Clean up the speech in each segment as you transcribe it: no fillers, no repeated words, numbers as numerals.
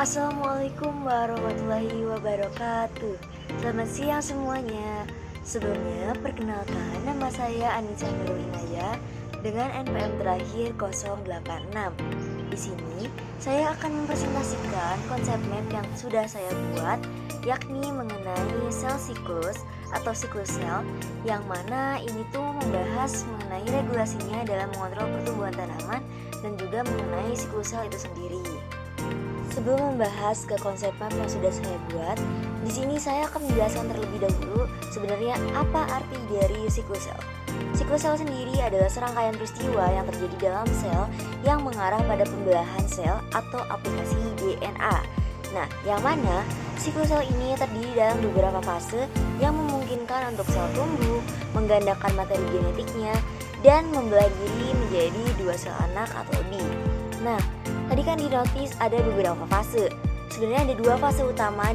Assalamualaikum warahmatullahi wabarakatuh. Selamat siang semuanya. Sebelumnya perkenalkan, nama saya Anissa Nurul Inaya dengan NPM terakhir 086. Di sini saya akan mempresentasikan konsep map yang sudah saya buat, yakni mengenai sel siklus atau siklus sel, yang mana ini tuh membahas mengenai regulasinya dalam mengontrol pertumbuhan tanaman dan juga mengenai siklus sel itu sendiri. Sebelum membahas ke konsep map yang sudah saya buat, di sini saya akan menjelaskan terlebih dahulu sebenarnya apa arti dari siklus sel. Siklus sel sendiri adalah serangkaian peristiwa yang terjadi dalam sel yang mengarah pada pembelahan sel atau aplikasi DNA. Nah, yang mana siklus sel ini terdiri dalam beberapa fase yang memungkinkan untuk sel tumbuh, menggandakan materi genetiknya, dan membelah diri menjadi dua sel anak atau lebih. Nah, tadi kan dinotis ada beberapa fase. Sebenarnya ada dua fase utama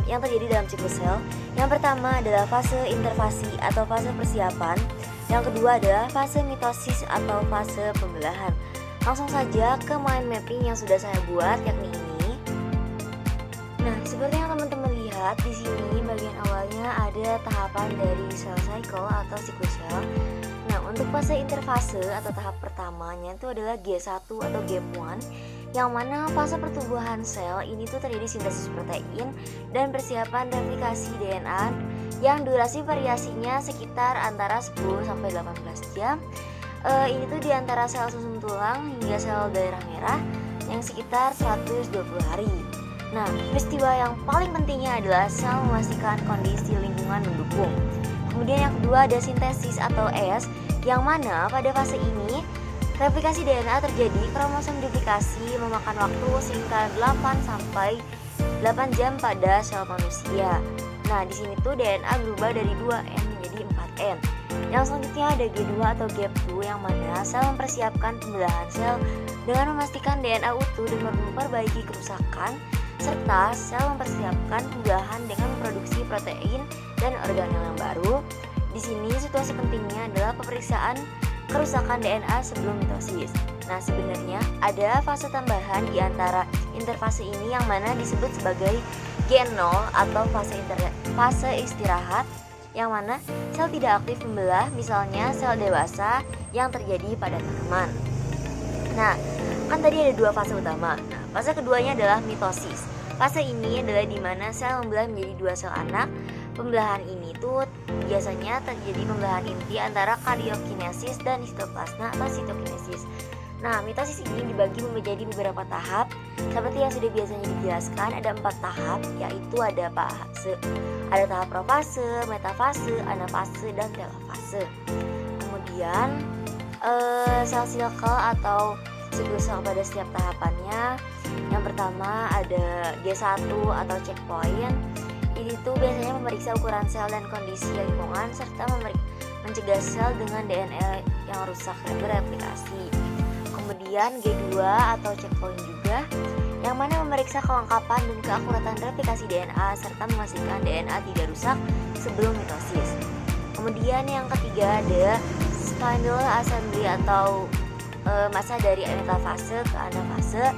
yang terjadi dalam siklus sel. Yang pertama adalah fase interfasi atau fase persiapan. Yang kedua adalah fase mitosis atau fase pembelahan. Langsung saja ke mind mapping yang sudah saya buat, yakni ini. Nah, seperti yang teman-teman lihat di sini, bagian awalnya ada tahapan dari cell cycle atau siklus sel. Nah, untuk fase interfase atau tahap pertamanya itu adalah G1 atau Gap 1, yang mana fase pertumbuhan sel ini tuh terjadi sintesis protein dan persiapan replikasi DNA yang durasi variasinya sekitar antara 10 sampai 18 jam. Ini tuh di antara sel susun tulang hingga sel darah merah yang sekitar 120 hari. Nah, peristiwa yang paling pentingnya adalah sel memastikan kondisi lingkungan mendukung. Kemudian yang kedua ada sintesis atau S, yang mana pada fase ini replikasi DNA terjadi, kromosom duplikasi memakan waktu sekitar 8 sampai 8 jam pada sel manusia. Nah, di sini tuh DNA berubah dari 2N menjadi 4N. Yang selanjutnya ada G2 atau Gap 2, yang mana sel mempersiapkan pembelahan sel dengan memastikan DNA utuh dan memperbaiki kerusakan, serta sel mempersiapkan pembelahan dengan memproduksi protein dan organel yang baru. Di sini situasi pentingnya adalah pemeriksaan kerusakan DNA sebelum mitosis. Nah, sebenarnya ada fase tambahan di antara interfase ini yang mana disebut sebagai G0 atau fase istirahat, yang mana sel tidak aktif membelah, misalnya sel dewasa yang terjadi pada tanaman. Nah, kan tadi ada dua fase utama. Nah, fase keduanya adalah mitosis. Fase ini adalah di mana sel membelah menjadi dua sel anak. Pembelahan ini tuh biasanya terjadi pembelahan inti antara karyokinesis dan histoplasma atau sitokinesis. Nah, mitosis ini dibagi menjadi beberapa tahap. Seperti yang sudah biasanya dijelaskan, ada 4 tahap, yaitu ada fase. Ada tahap profase, metafase, anafase, dan telofase. Kemudian sel cycle atau siklus sel pada setiap tahapannya. Yang pertama ada G1 atau checkpoint. Ini tuh biasanya memeriksa ukuran sel dan kondisi lingkungan, serta mencegah sel dengan DNA yang rusak dan bereplikasi. Kemudian G2 atau checkpoint juga, yang mana memeriksa kelengkapan dan keakuratan replikasi DNA serta memastikan DNA tidak rusak sebelum mitosis. Kemudian yang ketiga ada spindle assembly atau masa dari metafase ke anafase.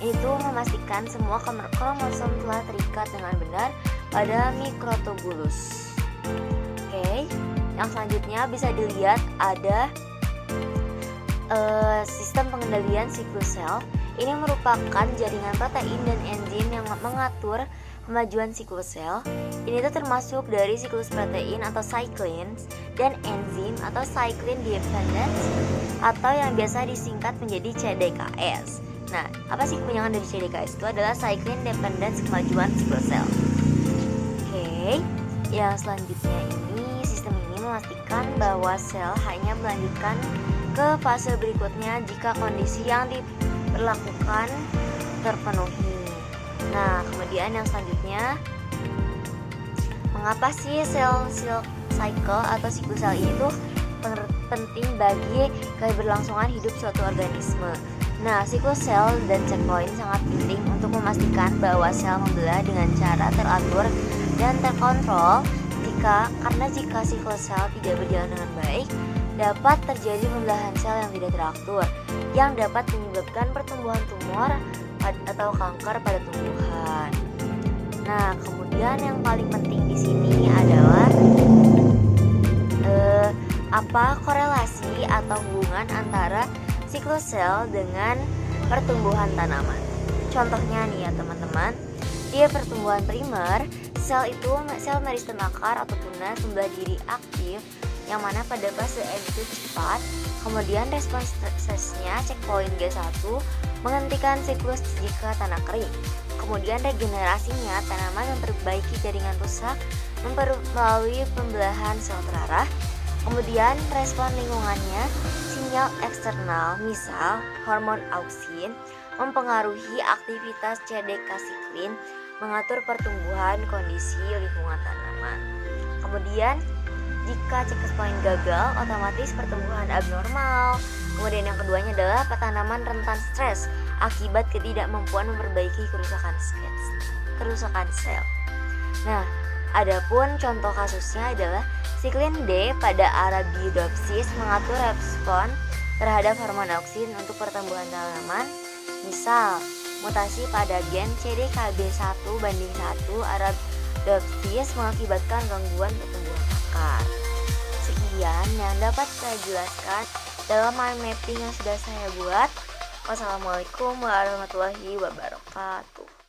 Itu memastikan semua kromosom telah terikat dengan benar pada mikrotubulus. Oke, yang selanjutnya bisa dilihat ada sistem pengendalian siklus sel. Ini merupakan jaringan protein dan enzim yang mengatur kemajuan siklus sel. Ini tuh termasuk dari siklus protein atau cyclins dan enzim atau cyclin dependence atau yang biasa disingkat menjadi CDKS. Nah, apa sih kepanjangan dari CDKS? Itu adalah cyclin dependence kemajuan siklus sel. Oke, yang selanjutnya ini sistem ini memastikan bahwa sel hanya melanjutkan ke fase berikutnya jika kondisi yang diperlakukan terpenuhi. Nah, kemudian yang selanjutnya, mengapa sih sel cycle atau siklus sel ini tuh penting bagi keberlangsungan hidup suatu organisme? Nah, siklus sel dan checkpoint sangat penting untuk memastikan bahwa sel membelah dengan cara teratur dan terkontrol. Karena jika siklus sel tidak berjalan dengan baik, dapat terjadi pembelahan sel yang tidak teratur, yang dapat menyebabkan pertumbuhan tumor atau kanker pada tumbuhan. Nah, kemudian yang paling penting di sini adalah apa korelasi atau hubungan antara siklus sel dengan pertumbuhan tanaman. Contohnya nih ya teman-teman, di pertumbuhan primer, sel meristem akar atau tunas membelah diri aktif, yang mana pada fase M itu cepat. Kemudian respons stresnya checkpoint G1 menghentikan siklus jika tanah kering. Kemudian regenerasinya, tanaman memperbaiki jaringan rusak melalui pembelahan sel terarah. Kemudian respon lingkungannya, sinyal eksternal, misal hormon auksin, mempengaruhi aktivitas CDK siklin, mengatur pertumbuhan kondisi lingkungan tanaman. Kemudian jika checkpoint gagal, otomatis pertumbuhan abnormal. Kemudian yang keduanya adalah tanaman rentan stres akibat ketidakmampuan memperbaiki kerusakan sel. Nah, adapun contoh kasusnya adalah siklin D pada Arabidopsis mengatur respon terhadap hormon auksin untuk pertumbuhan tanaman. Misal, mutasi pada gen CDKB1:1 Arabidopsis mengakibatkan gangguan pertumbuhan akar. Sekian yang dapat saya jelaskan dalam mind mapping yang sudah saya buat. Wassalamualaikum warahmatullahi wabarakatuh.